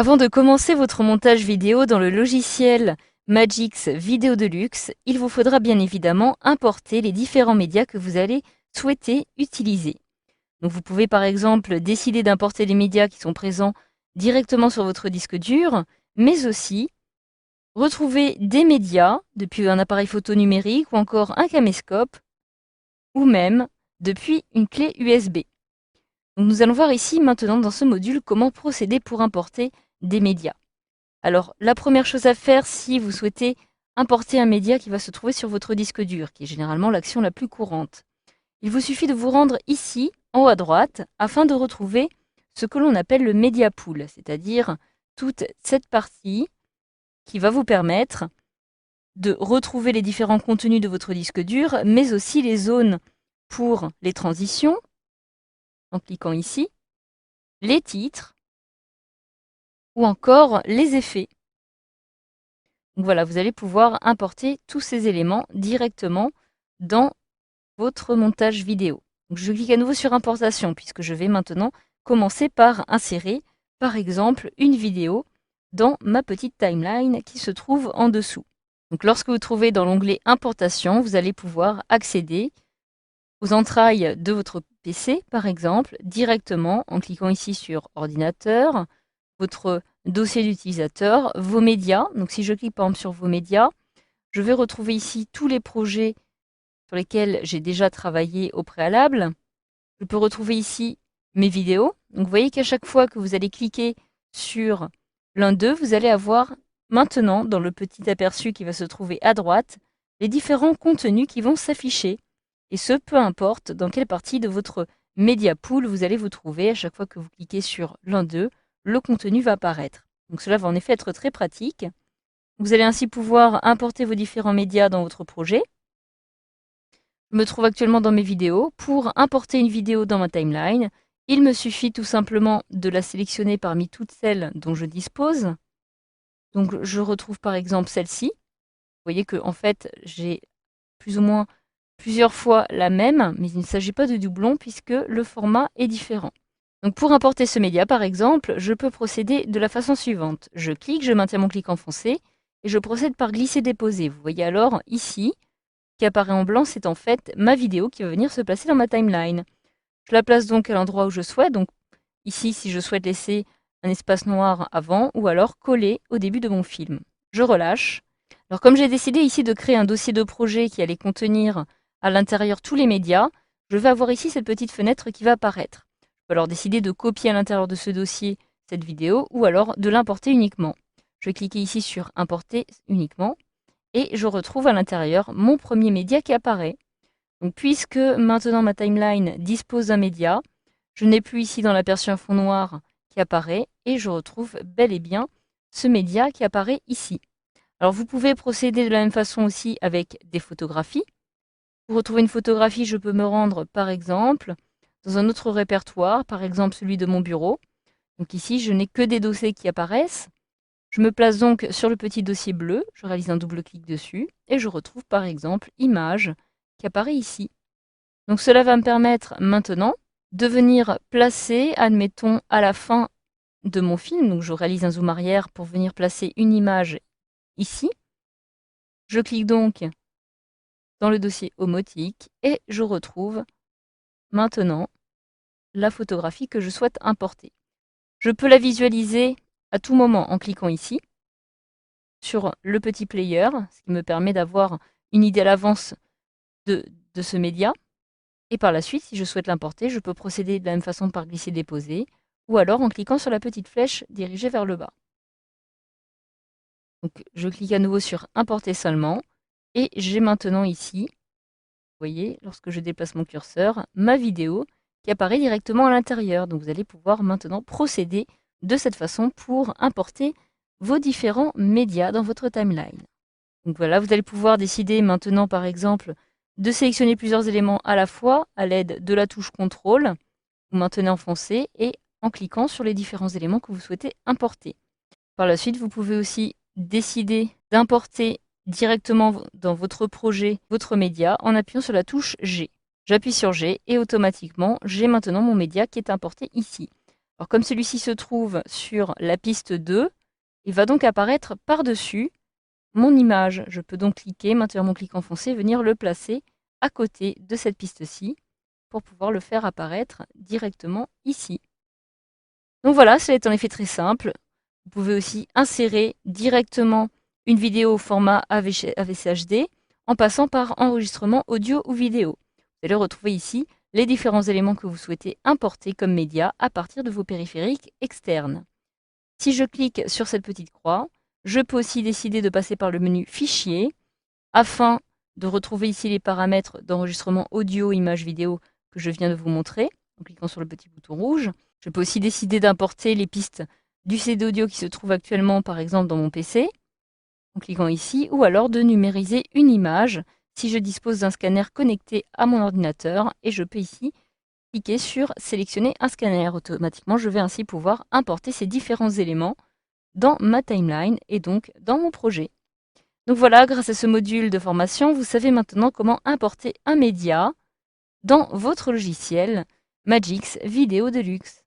Avant de commencer votre montage vidéo dans le logiciel Magix Vidéo Deluxe, il vous faudra bien évidemment importer les différents médias que vous allez souhaiter utiliser. Donc vous pouvez par exemple décider d'importer les médias qui sont présents directement sur votre disque dur, mais aussi retrouver des médias depuis un appareil photo numérique ou encore un caméscope, ou même depuis une clé USB. Donc nous allons voir ici maintenant dans ce module comment procéder pour importer des médias. Alors la première chose à faire si vous souhaitez importer un média qui va se trouver sur votre disque dur, qui est généralement l'action la plus courante, il vous suffit de vous rendre ici, en haut à droite, afin de retrouver ce que l'on appelle le Media Pool, c'est-à-dire toute cette partie qui va vous permettre de retrouver les différents contenus de votre disque dur, mais aussi les zones pour les transitions, en cliquant ici, les titres, ou encore les effets. Donc voilà, vous allez pouvoir importer tous ces éléments directement dans votre montage vidéo. Donc je clique à nouveau sur importation puisque je vais maintenant commencer par insérer par exemple une vidéo dans ma petite timeline qui se trouve en dessous. Donc lorsque vous trouvez dans l'onglet importation, vous allez pouvoir accéder aux entrailles de votre PC par exemple directement en cliquant ici sur ordinateur, votre dossier d'utilisateur, vos médias. Donc si je clique par exemple sur vos médias, je vais retrouver ici tous les projets sur lesquels j'ai déjà travaillé au préalable. Je peux retrouver ici mes vidéos. Donc vous voyez qu'à chaque fois que vous allez cliquer sur l'un d'eux, vous allez avoir maintenant dans le petit aperçu qui va se trouver à droite, les différents contenus qui vont s'afficher. Et ce, peu importe dans quelle partie de votre Media Pool vous allez vous trouver. À chaque fois que vous cliquez sur l'un d'eux, le contenu va apparaître. Donc cela va en effet être très pratique. Vous allez ainsi pouvoir importer vos différents médias dans votre projet. Je me trouve actuellement dans mes vidéos. Pour importer une vidéo dans ma timeline, il me suffit tout simplement de la sélectionner parmi toutes celles dont je dispose. Donc je retrouve par exemple celle-ci. Vous voyez que en fait j'ai plus ou moins plusieurs fois la même, mais il ne s'agit pas de doublons puisque le format est différent. Donc pour importer ce média par exemple, je peux procéder de la façon suivante. Je clique, je maintiens mon clic enfoncé et je procède par glisser-déposer. Vous voyez alors ici, qui apparaît en blanc, c'est en fait ma vidéo qui va venir se placer dans ma timeline. Je la place donc à l'endroit où je souhaite, donc ici si je souhaite laisser un espace noir avant ou alors coller au début de mon film. Je relâche. Alors comme j'ai décidé ici de créer un dossier de projet qui allait contenir à l'intérieur tous les médias, je vais avoir ici cette petite fenêtre qui va apparaître. Je peux alors décider de copier à l'intérieur de ce dossier cette vidéo ou alors de l'importer uniquement. Je vais cliquer ici sur importer uniquement et je retrouve à l'intérieur mon premier média qui apparaît. Donc, puisque maintenant ma timeline dispose d'un média, je n'ai plus ici dans l'aperçu un fond noir qui apparaît et je retrouve bel et bien ce média qui apparaît ici. Alors vous pouvez procéder de la même façon aussi avec des photographies. Pour retrouver une photographie, je peux me rendre par exemple dans un autre répertoire, par exemple celui de mon bureau. Donc ici, je n'ai que des dossiers qui apparaissent. Je me place donc sur le petit dossier bleu, je réalise un double clic dessus et je retrouve par exemple image qui apparaît ici. Donc cela va me permettre maintenant de venir placer, admettons, à la fin de mon film, donc je réalise un zoom arrière pour venir placer une image ici. Je clique donc dans le dossier homotique et je retrouve maintenant la photographie que je souhaite importer. Je peux la visualiser à tout moment en cliquant ici sur le petit player, ce qui me permet d'avoir une idée à l'avance de ce média. Et par la suite, si je souhaite l'importer, je peux procéder de la même façon par glisser-déposer, ou alors en cliquant sur la petite flèche dirigée vers le bas. Donc, je clique à nouveau sur importer seulement, et j'ai maintenant ici, vous voyez, lorsque je déplace mon curseur, ma vidéo qui apparaît directement à l'intérieur. Donc vous allez pouvoir maintenant procéder de cette façon pour importer vos différents médias dans votre timeline. Donc voilà, vous allez pouvoir décider maintenant par exemple de sélectionner plusieurs éléments à la fois à l'aide de la touche CTRL. Vous maintenez enfoncé et en cliquant sur les différents éléments que vous souhaitez importer. Par la suite, vous pouvez aussi décider d'importer directement dans votre projet votre média en appuyant sur la touche G. J'appuie sur G et automatiquement, j'ai maintenant mon média qui est importé ici. Alors comme celui-ci se trouve sur la piste 2, il va donc apparaître par-dessus mon image. Je peux donc cliquer, maintenir mon clic enfoncé, venir le placer à côté de cette piste-ci pour pouvoir le faire apparaître directement ici. Donc voilà, ça est en effet très simple. Vous pouvez aussi insérer directement une vidéo au format AVC-HD en passant par enregistrement audio ou vidéo. Vous allez retrouver ici les différents éléments que vous souhaitez importer comme média à partir de vos périphériques externes. Si je clique sur cette petite croix, je peux aussi décider de passer par le menu Fichier afin de retrouver ici les paramètres d'enregistrement audio, image, vidéo que je viens de vous montrer en cliquant sur le petit bouton rouge. Je peux aussi décider d'importer les pistes du CD audio qui se trouve actuellement par exemple dans mon PC en cliquant ici, ou alors de numériser une image si je dispose d'un scanner connecté à mon ordinateur, et je peux ici cliquer sur sélectionner un scanner. Automatiquement, je vais ainsi pouvoir importer ces différents éléments dans ma timeline et donc dans mon projet. Donc voilà, grâce à ce module de formation, vous savez maintenant comment importer un média dans votre logiciel Magix Vidéo Deluxe.